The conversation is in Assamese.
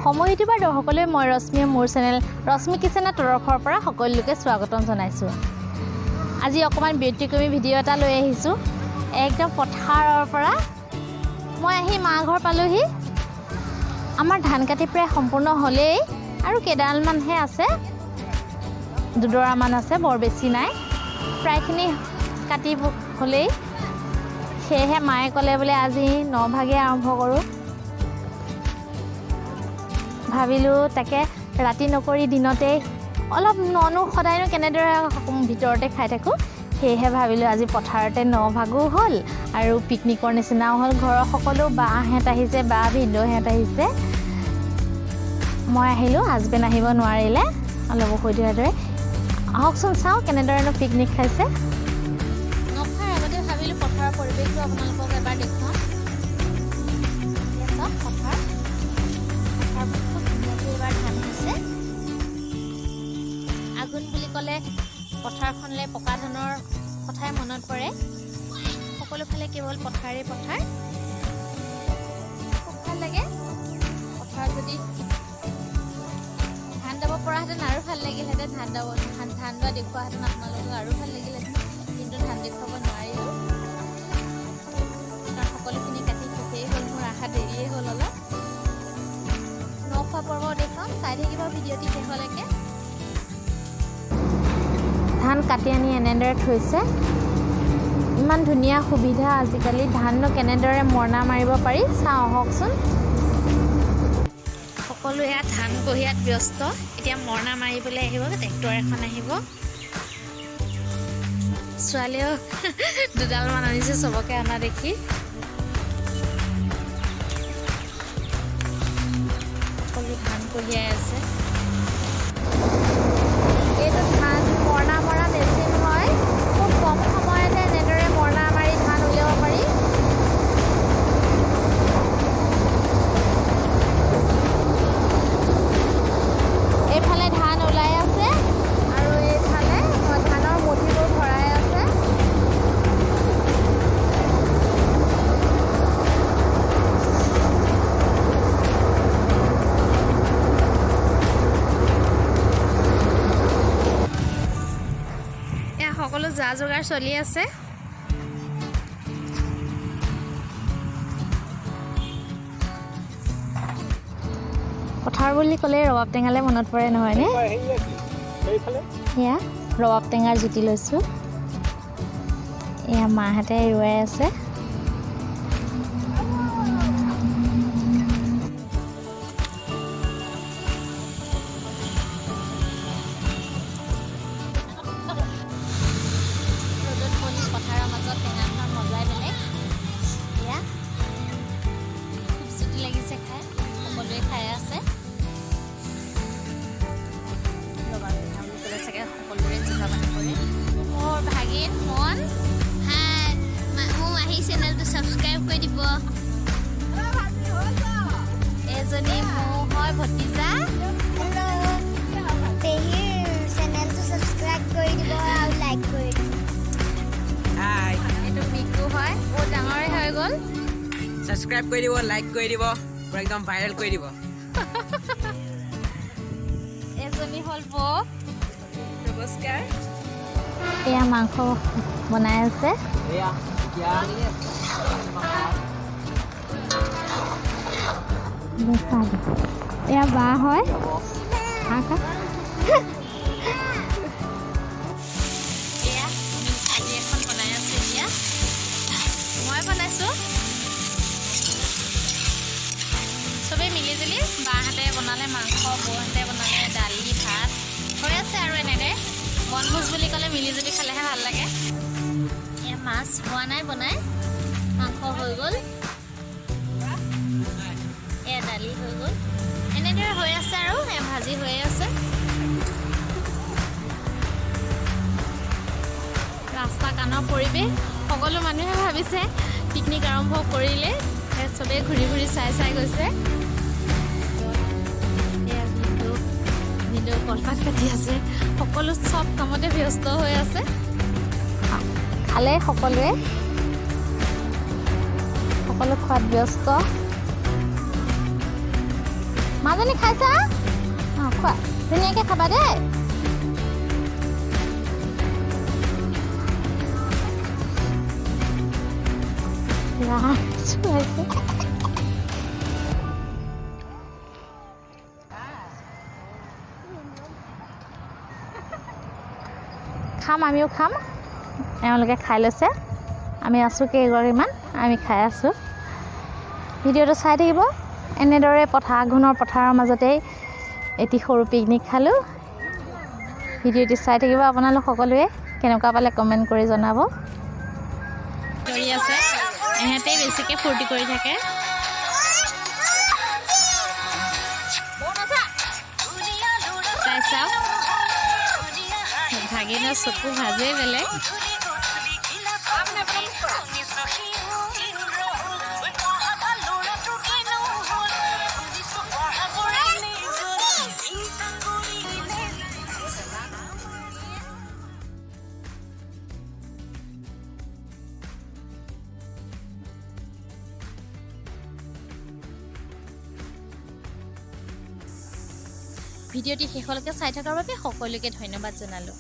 সময় ইউটিউবাৰ দৰ্শকলৈ মই ৰশ্মিয়ে মোৰ চেনেল ৰশ্মি কিচেনৰ তৰফৰ পৰা সকলোকে স্বাগতম জনাইছোঁ। আজি অকণমান ব্যতিক্ৰমী ভিডিঅ' এটা লৈ আহিছোঁ। একদম পথাৰৰ পৰা মই আহি মা ঘৰ পালোহি। আমাৰ ধান কাটি প্ৰায় সম্পূৰ্ণ হ'লেই আৰু কেইডালমানহে আছে, দুডৰামান আছে, বৰ বেছি নাই। প্ৰায়খিনি কাটি হ'লেই, সেয়েহে মায়ে ক'লে বোলে আজি 9 ভাগে আৰম্ভ কৰোঁ। ভাবিলোঁ তাকে ৰাতি নকৰি দিনতেই অলপ ননো সদায়নো কেনেদৰে ভিতৰতে খাই থাকোঁ, সেয়েহে ভাবিলোঁ আজি পথাৰতে 9 ভাগো হ'ল আৰু পিকনিকৰ নিচিনাও হ'ল। ঘৰৰ সকলো বাহঁত আহিছে, বা ভিনদেউহঁত আহিছে। মই আহিলোঁ, হাজবেণ্ড আহিব নোৱাৰিলে, অলপ অসুবিধাৰ দৰে। আহকচোন চাওঁ কেনেদৰেনো পিকনিক খাইছে। নখাৰ আগতে ভাবিলোঁ পথাৰৰ পৰিৱেশটো আপোনালোকক এবাৰ দেখুৱাম। চাওক পথাৰ এইবাৰ ধান হৈছে। আঘোণ বুলি ক'লে পথাৰখনলৈ পকা ধানৰ কথাই মনত পৰে। সকলোফালে কেৱল পথাৰেই পথাৰ। খুব ভাল লাগে। পথাৰত যদি ধান দাব পৰাহেঁতেন আৰু ভাল লাগিলহেঁতেন। ধান দোৱা দেখুৱাহেঁতেন আপোনালোকক আৰু ভাল লাগিলহেঁতেন, কিন্তু ধান দেখুৱাব নোৱাৰিলোঁ, কাৰণ সকলোখিনি কাটি শেষেই হ'ল। মোৰ আশা দেৰিয়ে হ'ল অলপ। নখোৱা পৰ্ব দেখুৱাম, চাই থাকিব ভিডিঅ'টি শেষলৈকে। ধান কাটি আনি এনেদৰে থৈছে। ইমান ধুনীয়া সুবিধা আজিকালি। ধাননো কেনেদৰে মৰণা মাৰিব পাৰি চাওঁ আহকচোন। সকলো ইয়াত ধান কঢ়িয়াত ব্যস্ত। এতিয়া মৰণা মাৰিবলৈ আহিব, ট্ৰেক্টৰ এখন আহিব। ছোৱালীয়েও দুডালমান আনিছে, চবকে অনা দেখি। সকলো ধান কঢ়িয়াই আছে। এইটো ধান মৰণা মৰা মেচিন হয়। খুব কম সময়তে এনেদৰে মৰণা মাৰি ধান উলিয়াব পাৰি। এইফালে ধান ওলাই আছে আৰু এইফালে ধানৰ মুঠিবোৰ ভৰাই আছে। এয়া সকলো যা যোগাৰ চলি আছে। পথাৰ বুলি ক'লে ৰবাব টেঙালৈ মনত পৰে নহয়নে? এয়া ৰবাব টেঙাৰ জুতি লৈছোঁ। এয়া মাহঁতে এৰুৱাই আছে। ৰ'দত বহি পথাৰৰ মাজত টেঙা খোৱাৰ মজাই বেলেগ। এয়া খুব জুতি লাগিছে খাই, সকলোৱে খাই আছে। সকলোৰে জিভা পানী কৰে। মোৰ ভাগিন মন, হাই মোৰ আহি চেনেলটো ছাবস্ক্ৰাইব কৰি দিব। এজনী মোৰ হয় ভতিজা, পেহীৰ চেনেলটো ছাবস্ক্ৰাইব কৰি দিব আৰু লাইক কৰি দিব। এইটো মিকু হয়, বহুত ডাঙৰে হৈ গ'ল। ছাবস্ক্ৰাইব কৰি দিব, লাইক কৰি দিব, পুৰা একদম ভাইৰেল কৰি দিব। এজনী হ'ল বৌ। নমস্কাৰ। এয়া মাংস বনাই আছে। এয়া বা হয়। এয়া ভাজি এখন বনাই আছে। এতিয়া মই বনাইছোঁ। চবেই মিলিজুলি, বাহঁতে বনালে মাংস, বৌহঁতে বনালে দালি, ভাত হৈ আছে আৰু এনেদৰে। বনভোজ বুলি ক'লে মিলিজুলি খালেহে ভাল লাগে। এয়া মাছ হোৱা নাই বনাই, মাংস হৈ গ'ল, এয়া দালি হৈ গ'ল, এনেদৰে হৈ আছে আৰু এয়া ভাজি হৈয়ে আছে। ৰাস্তা কাণৰ পৰিৱেশ। সকলো মানুহে ভাবিছে পিকনিক আৰম্ভ কৰিলে, চবেই ঘূৰি ঘূৰি চাই চাই গৈছে। এয়া ভিনদেউ কলপাত কাটি আছে। সকলো চব কামতে ব্যস্ত হৈ আছে। খালে সকলোৱে, সকলো খোৱাত ব্যস্ত। মাজনী খাইছা অঁ খোৱা ধুনীয়াকৈ খাবা দেই খাম আমিও খাম এওঁলোকে খাই লৈছে আমি আছোঁ কেইগৰাকীমান আমি খাই আছোঁ ভিডিঅ'টো চাই থাকিব এনেদৰে আঘোণৰ পথাৰৰ মাজতেই এটি সৰু পিকনিক খালোঁ ভিডিঅ'টি চাই থাকিব আপোনালোক সকলোৱে কেনেকুৱা পালে কমেণ্ট কৰি জনাব কৰি আছে এহেঁতেই বেছিকৈ ফূৰ্তি কৰি থাকে তাই চাওক ভাগিনৰ চকু ভাজেই বেলেগ ভিডিঅ'টি শেষলৈকে চাই থকাৰ বাবে সকলোকে ধন্যবাদ জনালোঁ